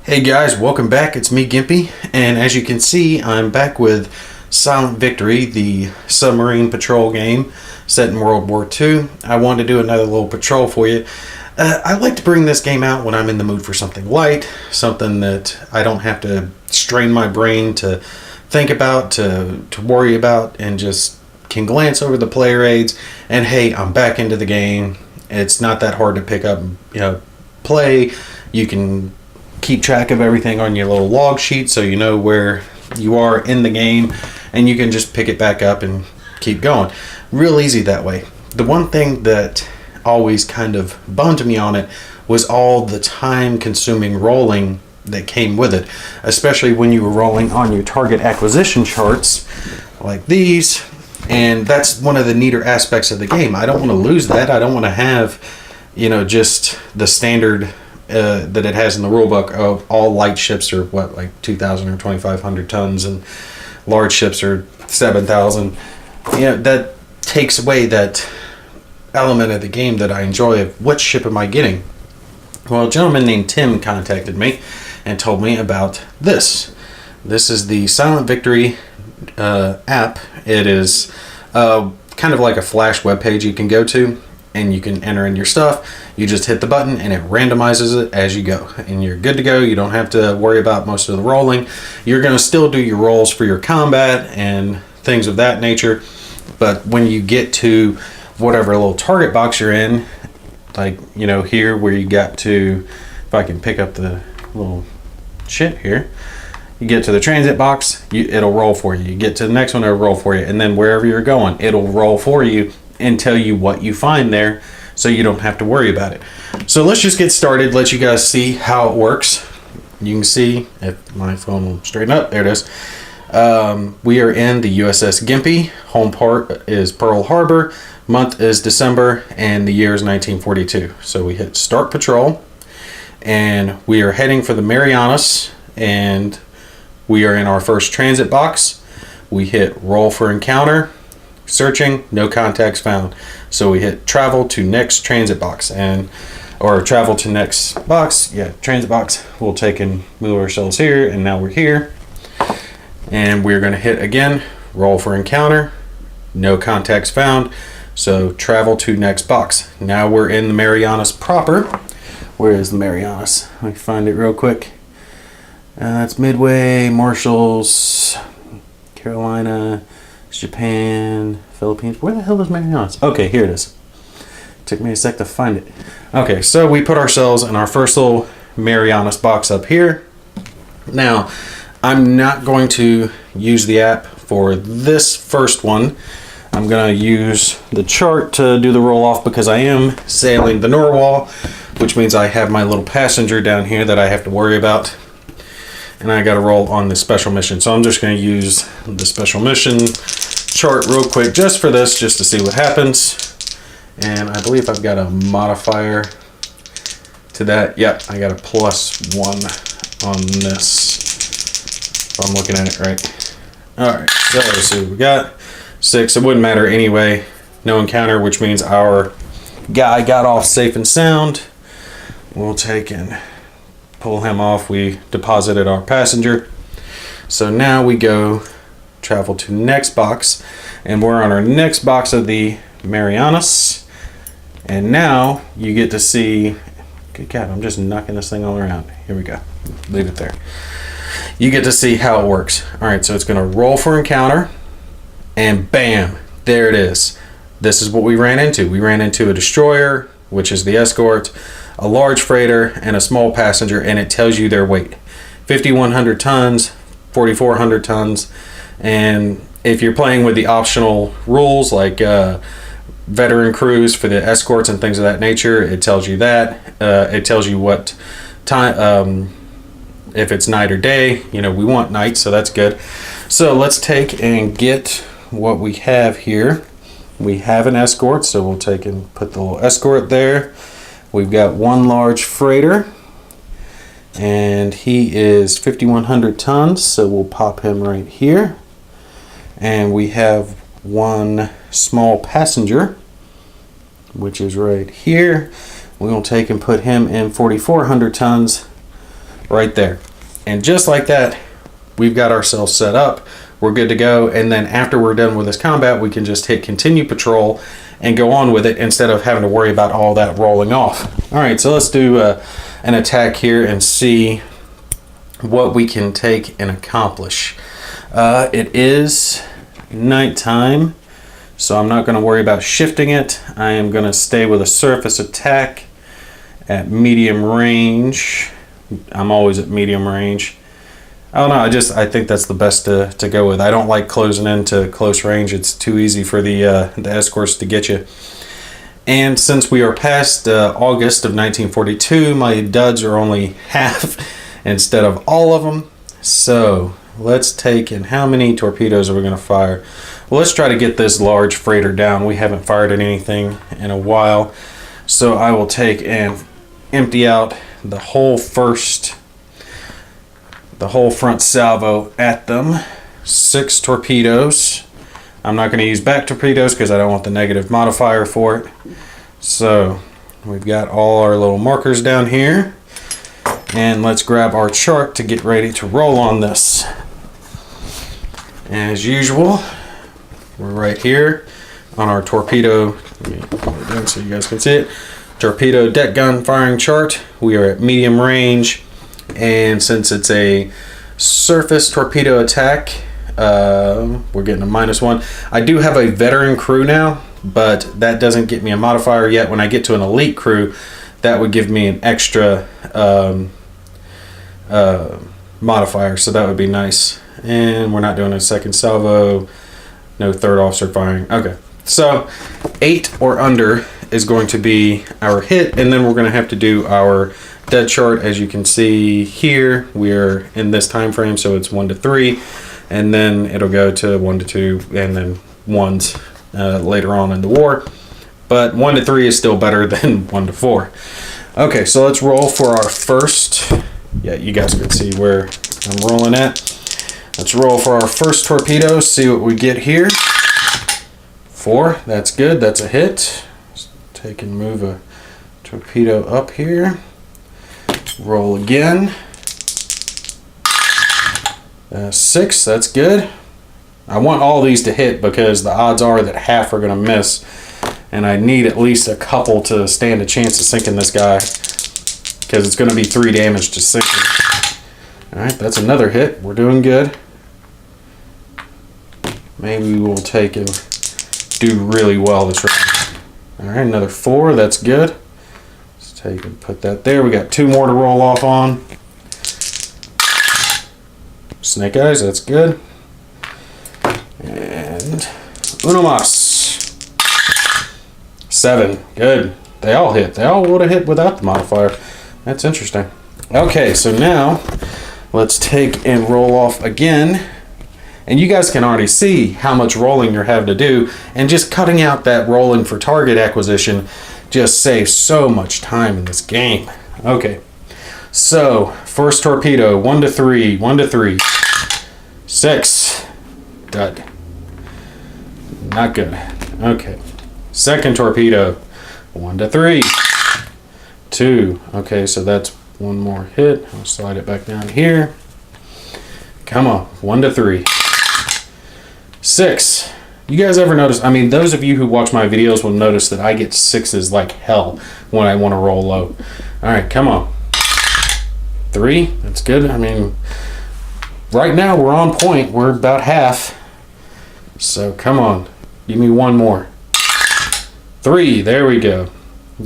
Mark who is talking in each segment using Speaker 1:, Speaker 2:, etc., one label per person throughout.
Speaker 1: Hey guys, welcome back. It's me, Gimpy, and as you can see, I'm back with Silent Victory, the submarine patrol game set in World War II. I wanted to do another little patrol for you. I like to bring this game out when I'm in the mood for something light, something that I don't have to strain my brain to think about, to worry about, and just can glance over the player aids, and hey, I'm back into the game. It's not that hard to pick up, play. You can keep track of everything on your little log sheet so you know where you are in the game, and you can just pick it back up and keep going. Real easy that way. The one thing that always kind of bummed me on it was all the time consuming rolling that came with it, especially when you were rolling on your target acquisition charts like these. And that's one of the neater aspects of the game. I don't want to lose that. I don't want to have just the standard that it has in the rulebook of all light ships are like 2,000 or 2,500 tons, and large ships are 7,000. That takes away that element of the game that I enjoy of what ship am I getting. Well, a gentleman named Tim contacted me and told me about this. This is the Silent Victory app. It is kind of like a flash web page you can go to, and you can enter in your stuff. You just hit the button and it randomizes it as you go, and you're good to go. You don't have to worry about most of the rolling. You're going to still do your rolls for your combat and things of that nature, but when you get to whatever little target box you're in, like here where you got to, if I can pick up the little shit here, you get to the transit box, it'll roll for you. You get to the next one, it'll roll for you, and then wherever you're going, it'll roll for you and tell you what you find there, so you don't have to worry about it. So let's just get started, let you guys see how it works. You can see, if my phone will straighten up, there it is. We are in the USS Gimpy. Home port is Pearl Harbor, month is December, and the year is 1942. So we hit start patrol, and we are heading for the Marianas, and we are in our first transit box. We hit roll for encounter. Searching, no contacts found. So we hit travel to next transit box, or travel to next box. Yeah, transit box. We'll take and move ourselves here, and now we're here. And we're going to hit again, roll for encounter. No contacts found. So travel to next box. Now we're in the Marianas proper. Where is the Marianas? Let me find it real quick. It's Midway, Marshalls, Carolina, Japan, Philippines. Where the hell is Marianas? Okay, here it is. Took me a sec to find it. Okay, so we put ourselves in our first little Marianas box up here. Now, I'm not going to use the app for this first one. I'm going to use the chart to do the roll off because I am sailing the Narwhal, which means I have my little passenger down here that I have to worry about. And I got to roll on the special mission. So I'm just going to use the special mission chart real quick just for this, just to see what happens. And I believe I've got a modifier to that. Yep, I got a +1 on this, if I'm looking at it right. Alright, so let's see what we got. 6, it wouldn't matter anyway. No encounter, which means our guy got off safe and sound. We'll take and pull him off. We deposited our passenger. So now we go travel to next box, and we're on our next box of the Marianas. And now you get to see, good God, I'm just knocking this thing all around. Here we go. Leave it there. You get to see how it works. All right, so it's going to roll for encounter, and bam, there it is. This is what we ran into. We ran into a destroyer, which is the escort, a large freighter, and a small passenger, and it tells you their weight. 5,100 tons, 4,400 tons, and if you're playing with the optional rules like veteran crews for the escorts and things of that nature, it tells you that. It tells you what time, if it's night or day. We want night, so that's good. So let's take and get what we have here. We have an escort, so we'll take and put the little escort there. We've got one large freighter, and he is 5,100 tons, so we'll pop him right here. And we have one small passenger, which is right here. We're going to take and put him in 4,400 tons, right there. And just like that, we've got ourselves set up. We're good to go. And then after we're done with this combat, we can just hit continue patrol and go on with it instead of having to worry about all that rolling off. All right, so let's do an attack here and see what we can take and accomplish. It is nighttime, so I'm not going to worry about shifting it. I am going to stay with a surface attack at medium range. I'm always at medium range. I don't know, I think that's the best to go with. I don't like closing into close range. It's too easy for the escorts to get you. And since we are past August of 1942, my duds are only half instead of all of them. So let's take, and how many torpedoes are we going to fire? Well, let's try to get this large freighter down. We haven't fired at anything in a while. So I will take and empty out the whole front salvo at them. 6 torpedoes. I'm not going to use back torpedoes because I don't want the negative modifier for it. So we've got all our little markers down here. And let's grab our chart to get ready to roll on this. As usual, we're right here on our torpedo. Let me put it down so you guys can see it. Torpedo deck gun firing chart. We are at medium range. And since it's a surface torpedo attack, we're getting a -1. I do have a veteran crew now, but that doesn't get me a modifier yet. When I get to an elite crew, that would give me an extra modifier, so that would be nice. And we're not doing a second salvo, no third officer firing. Okay, so 8 or under is going to be our hit, and then we're going to have to do our dead chart. As you can see here, we're in this time frame, so it's 1 to 3, and then it'll go to 1 to 2, and then 1s later on in the war. But 1 to 3 is still better than 1 to 4. Okay, so let's roll for our first. Yeah, you guys can see where I'm rolling at. Let's roll for our first torpedo, see what we get here. 4, that's good, that's a hit. Let's take and move a torpedo up here. Roll again. 6, that's good. I want all these to hit because the odds are that half are going to miss. And I need at least a couple to stand a chance of sinking this guy, because it's going to be 3 damage to sink him. Alright, that's another hit. We're doing good. Maybe we'll take and do really well this round. Alright, another 4. That's good. Let's take and put that there. We got 2 more to roll off on. Snake eyes, that's good. And uno mas. 7, good. They all hit. They all would have hit without the modifier. That's interesting. Okay, so now let's take and roll off again. And you guys can already see how much rolling you're having to do. And just cutting out that rolling for target acquisition just saves so much time in this game. Okay, so first torpedo, 1 to 3, 1 to 3. 6, dud. Not good. Okay. Second torpedo, 1 to 3. 2. Okay, so that's 1 more hit. I'll slide it back down here. Come on, 1 to 3. 6. You guys ever notice, I mean, those of you who watch my videos will notice that I get 6s like hell when I want to roll low. Alright, come on. 3, that's good. I mean, right now we're on point. We're about half. So come on, give me 1 more. 3, there we go.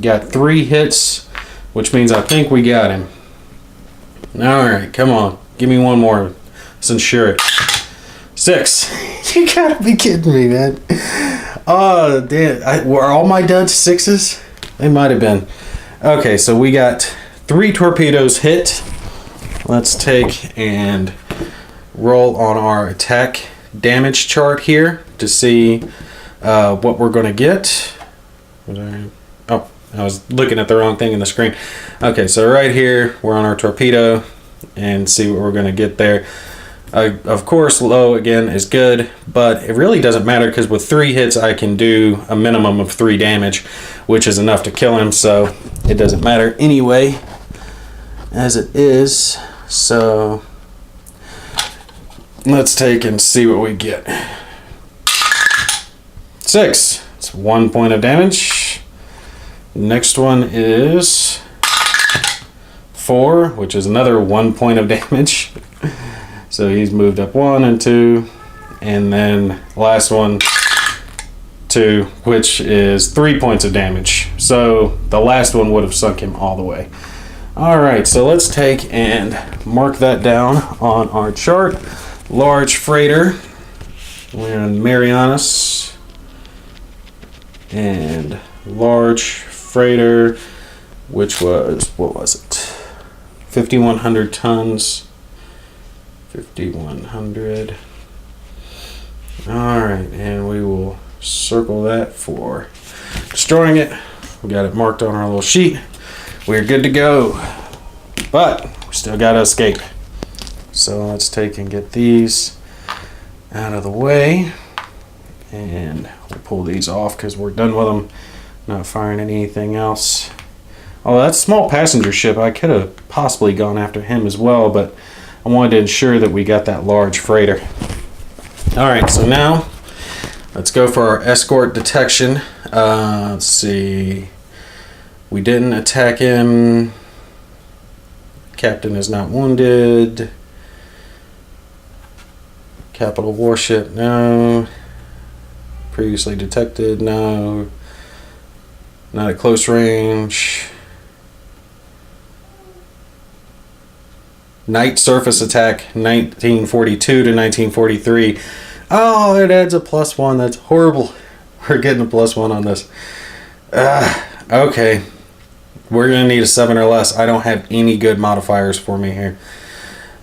Speaker 1: Got 3 hits, which means I think we got him. Alright, come on. Give me 1 more. Let's ensure it. 6. You gotta be kidding me, man. Oh, damn. Were all my duds 6s? They might have been. Okay, so we got 3 torpedoes hit. Let's take and roll on our attack damage chart here to see what we're going to get. Oh, I was looking at the wrong thing in the screen. Okay, so right here we're on our torpedo and see what we're going to get there. Of course, low again is good, but it really doesn't matter because with 3 hits I can do a minimum of 3 damage, which is enough to kill him, so it doesn't matter anyway as it is. So let's take and see what we get. 6. It's 1 point of damage. Next one is 4, which is another 1 point of damage. So he's moved up 1 and 2. And then last one, 2, which is 3 points of damage. So the last one would have sunk him all the way. Alright, so let's take and mark that down on our chart. Large freighter. We're in Marianas. And large freighter, which was, what was it? 5,100 tons. 5,100. Alright, and we will circle that for destroying it. We got it marked on our little sheet. We're good to go. But we still got to escape. So let's take and get these out of the way. And we'll pull these off because we're done with them. Not firing anything else. Oh, that's a small passenger ship. I could have possibly gone after him as well, but I wanted to ensure that we got that large freighter. Alright, so now let's go for our escort detection. Let's see. We didn't attack him. Captain is not wounded. Capital warship, no. Previously detected, no. Not at close range. Night surface attack, 1942 to 1943. Oh, it adds a +1. That's horrible. We're getting a +1 on this. Okay. We're going to need a 7 or less. I don't have any good modifiers for me here.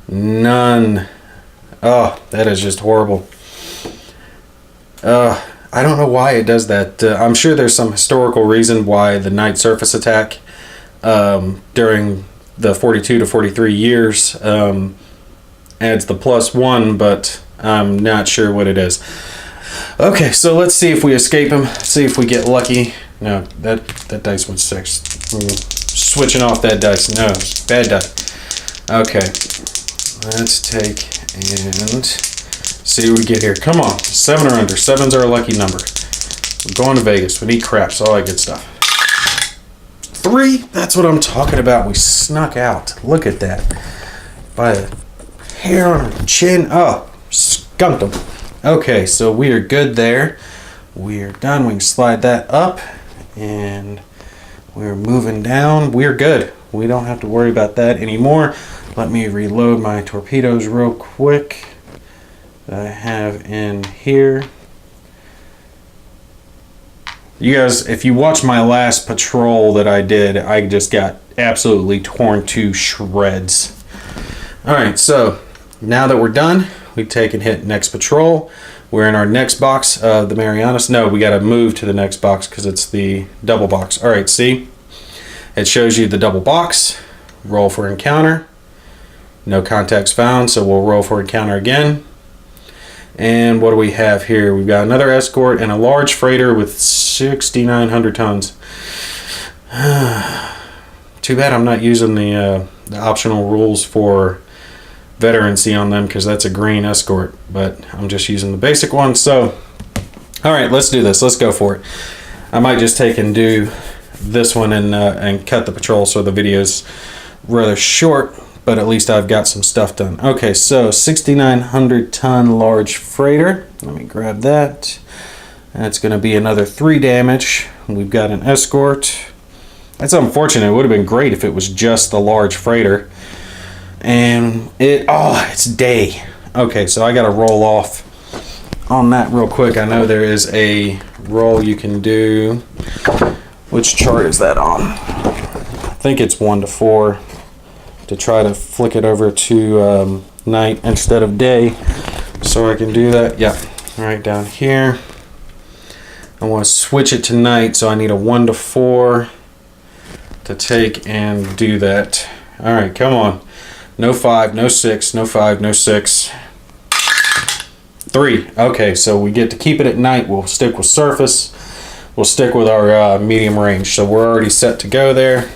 Speaker 1: None. Oh, that is just horrible. I don't know why it does that. I'm sure there's some historical reason why the night surface attack during the 42 to 43 years adds the +1, but I'm not sure what it is. Okay, so let's see if we escape him. See if we get lucky. No, that dice went 6. Switching off that dice. No, bad die. Okay, let's take and see what we get here. Come on, 7 or under. 7's our lucky number. We're going to Vegas. We need craps, all that good stuff. 3, that's what I'm talking about. We snuck out. Look at that. By the hair on our chin. Oh, skunked them. Okay, so we are good there. We are done. We can slide that up. And we're moving down. We're good. We don't have to worry about that anymore. Let me reload my torpedoes real quick that I have in here. You guys, if you watched my last patrol that I did, I just got absolutely torn to shreds. Alright, so now that we're done, we take and hit next patrol. We're in our next box of the Marianas. No, we got to move to the next box because it's the double box. Alright, see? It shows you the double box. Roll for encounter. No contacts found, so we'll roll for encounter again. And what do we have here? We've got another escort and a large freighter with 6,900 tons. Too bad I'm not using the optional rules for veterancy on them because that's a green escort, but I'm just using the basic one. So, alright, let's do this. Let's go for it. I might just take and do this one and cut the patrol so the video's rather short, but at least I've got some stuff done. Okay, so 6,900 ton large freighter. Let me grab that. That's going to be another 3 damage. We've got an escort. That's unfortunate. It would have been great if it was just the large freighter. And it's day. Okay, so I got to roll off on that real quick. I know there is a roll you can do. Which chart is that on? I think it's 1 to 4 to try to flick it over to night instead of day. So I can do that. Yeah, right down here. I want to switch it to night, so I need a 1 to 4 to take and do that. All right, come on. No 5, no 6, no 5, no 6. 3. Okay, so we get to keep it at night. We'll stick with surface. We'll stick with our medium range. So we're already set to go there.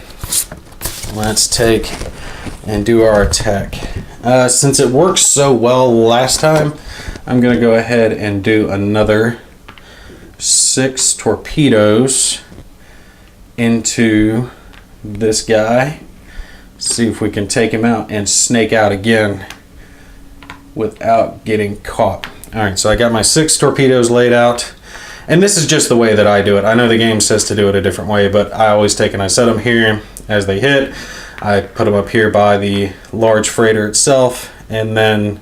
Speaker 1: Let's take and do our attack. Since it worked so well last time, I'm going to go ahead and do another 6 torpedoes into this guy. See if we can take him out and snake out again without getting caught. Alright, so I got my 6 torpedoes laid out. And this is just the way that I do it. I know the game says to do it a different way, but I always take and I set them here as they hit. I put them up here by the large freighter itself, and then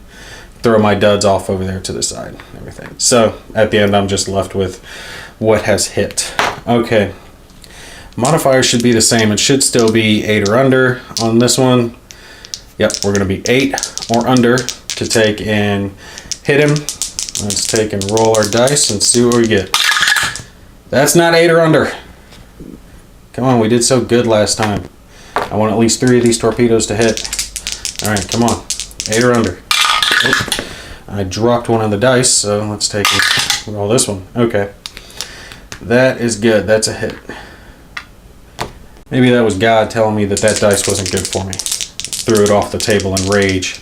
Speaker 1: throw my duds off over there to the side and everything. So at the end, I'm just left with what has hit. Okay. Modifier should be the same. It should still be 8 or under on this one. Yep, we're going to be 8 or under to take and hit him. Let's take and roll our dice and see what we get. That's not 8 or under. Come on, we did so good last time. I want at least 3 of these torpedoes to hit. Alright, come on. 8 or under. Oh, I dropped one of the dice, so let's take and roll this one. Okay. That is good. That's a hit. Maybe that was God telling me that that dice wasn't good for me. Threw it off the table in rage.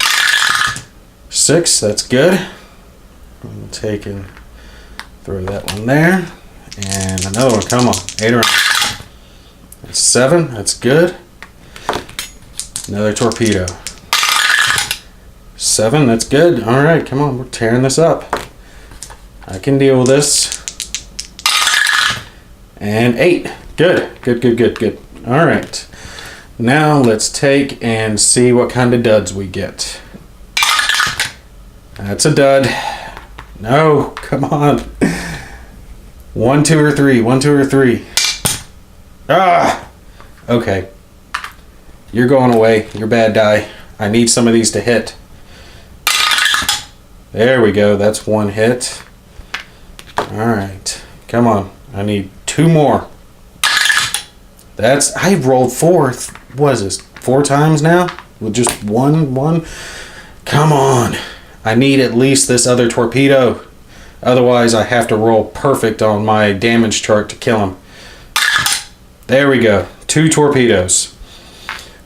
Speaker 1: 6, that's good. I'll take and throw that one there. And another one, come on. 8 or under. That's 7, that's good. Another torpedo. 7, that's good. Alright, come on, we're tearing this up. I can deal with this. And 8. Good, good, good, good, good. Alright. Now let's take and see what kind of duds we get. That's a dud. No, come on. 1, 2, or 3. 1, 2, or 3. Ah! Okay. You're going away. You're bad die. I need some of these to hit. There we go. That's 1 hit. Alright. Come on. I need 2 more. I rolled 4. What is this? 4 times now? With just one? Come on. I need at least this other torpedo. Otherwise, I have to roll perfect on my damage chart to kill him. There we go. 2 torpedoes.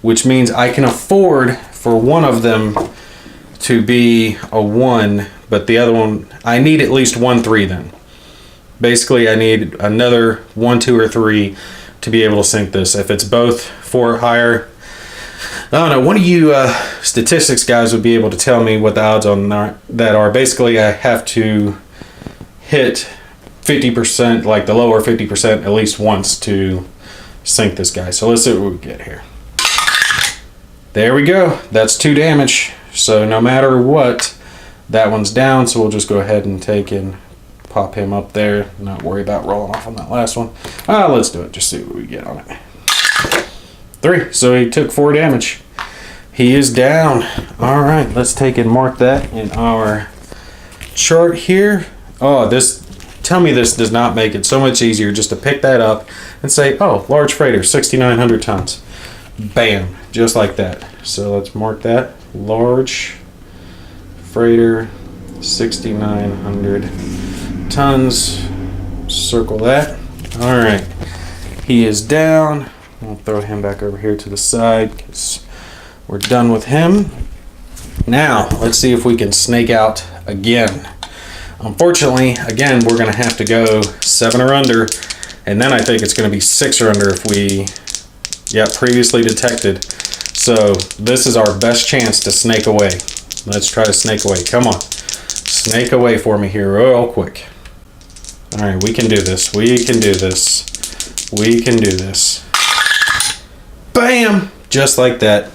Speaker 1: Which means I can afford for one of them to be a 1, but the other one, I need at least 1 3 then. Basically, I need another 1, 2, or 3 to be able to sink this. If it's both 4 or higher, I don't know, one of you statistics guys would be able to tell me what the odds on that are. Basically, I have to hit 50%, like the lower 50% at least once to sink this guy. So let's see what we get here. There we go. That's 2 damage. So no matter what, that one's down. So we'll just go ahead and take and pop him up there. Not worry about rolling off on that last one. Let's do it. Just see what we get on it. 3. So he took 4 damage. He is down. All right. Let's take and mark that in our chart here. Oh, tell me this does not make it so much easier just to pick that up and say, oh, large freighter, 6,900 tons. Bam. Just like that. So let's mark that. Large freighter, 6,900 tons. Circle that. All right. He is down. I'll throw him back over here to the side because we're done with him. Now, let's see if we can snake out again. Unfortunately, again, we're going to have to go 7 or under, and then I think it's going to be 6 or under if we, previously detected. So this is our best chance to snake away. Let's try to snake away. Come on. Snake away for me here real quick. All right, we can do this. We can do this. We can do this. Bam! Just like that.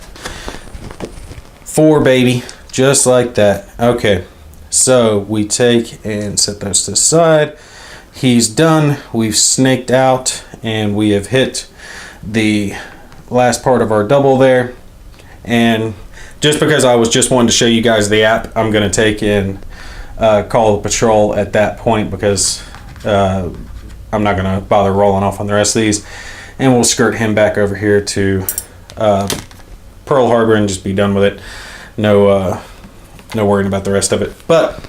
Speaker 1: 4, baby. Just like that. Okay. So we take and set those to the side. He's done. We've snaked out and we have hit the last part of our double there. And just because I was just wanting to show you guys the app, I'm going to take and call the patrol at that point because I'm not going to bother rolling off on the rest of these. And we'll skirt him back over here to Pearl Harbor and just be done with it. No worrying about the rest of it. But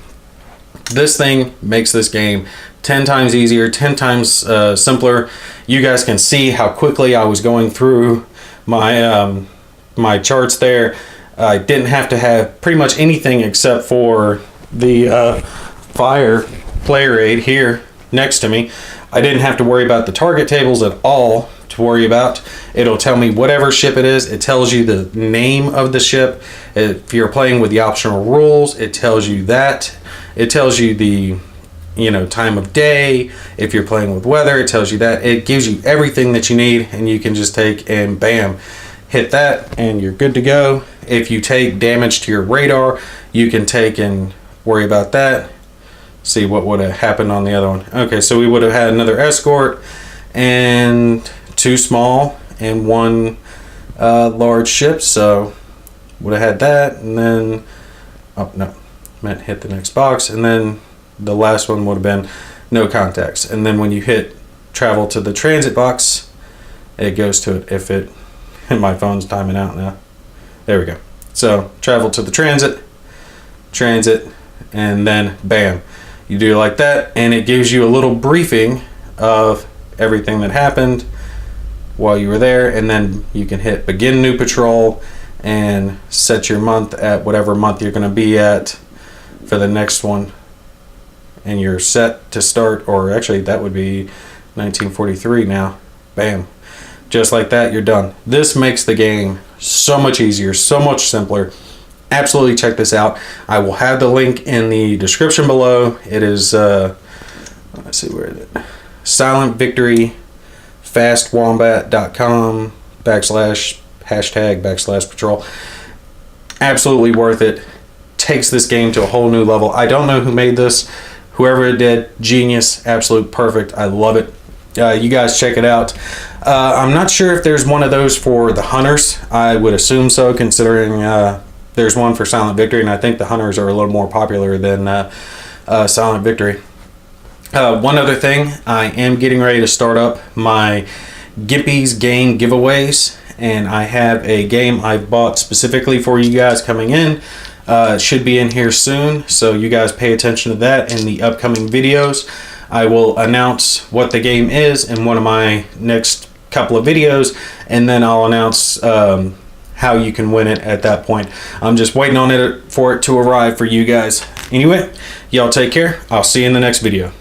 Speaker 1: this thing makes this game 10 times easier, 10 times simpler. You guys can see how quickly I was going through my my charts there. I didn't have to have pretty much anything except for the fire player aid here next to me. I didn't have to worry about the target tables at all to worry about. It'll tell me whatever ship it is. It tells you the name of the ship. If you're playing with the optional rules, it tells you that. It tells you the time of day. If you're playing with weather, it tells you that. It gives you everything that you need, and you can just take and bam, hit that and you're good to go. If you take damage to your radar, you can take and worry about that. See what would have happened on the other one. Okay, so we would have had another escort and 2 small and 1 large ship, so would have had that, and then meant hit the next box, and then the last one would have been no contacts. And then when you hit travel to the transit box, it goes to it. If it and my phone's timing out now. There we go. So travel to the transit, and then bam, you do like that, and it gives you a little briefing of everything that happened while you were there. And then you can hit begin new patrol and set your month at whatever month you're going to be at for the next one, and you're set to start. Or actually that would be 1943 now. Bam, just like that, you're done. This makes the game so much easier, so much simpler. Absolutely check this out. I will have the link in the description below. It is let's see, where is it? silentVictoryFastWombat.com /patrol. Absolutely worth it. Takes this game to a whole new level. I don't know who made this. Whoever it did, genius, absolute perfect. I love it. You guys check it out. I'm not sure if there's one of those for the hunters. I would assume so, considering there's one for Silent Victory, and I think the hunters are a little more popular than Silent Victory. One other thing, I am getting ready to start up my Gimpy's game giveaways, and I have a game I've bought specifically for you guys coming in. It should be in here soon, so you guys pay attention to that in the upcoming videos. I will announce what the game is in one of my next couple of videos, and then I'll announce how you can win it at that point. I'm just waiting on it for it to arrive for you guys. Anyway, y'all take care. I'll see you in the next video.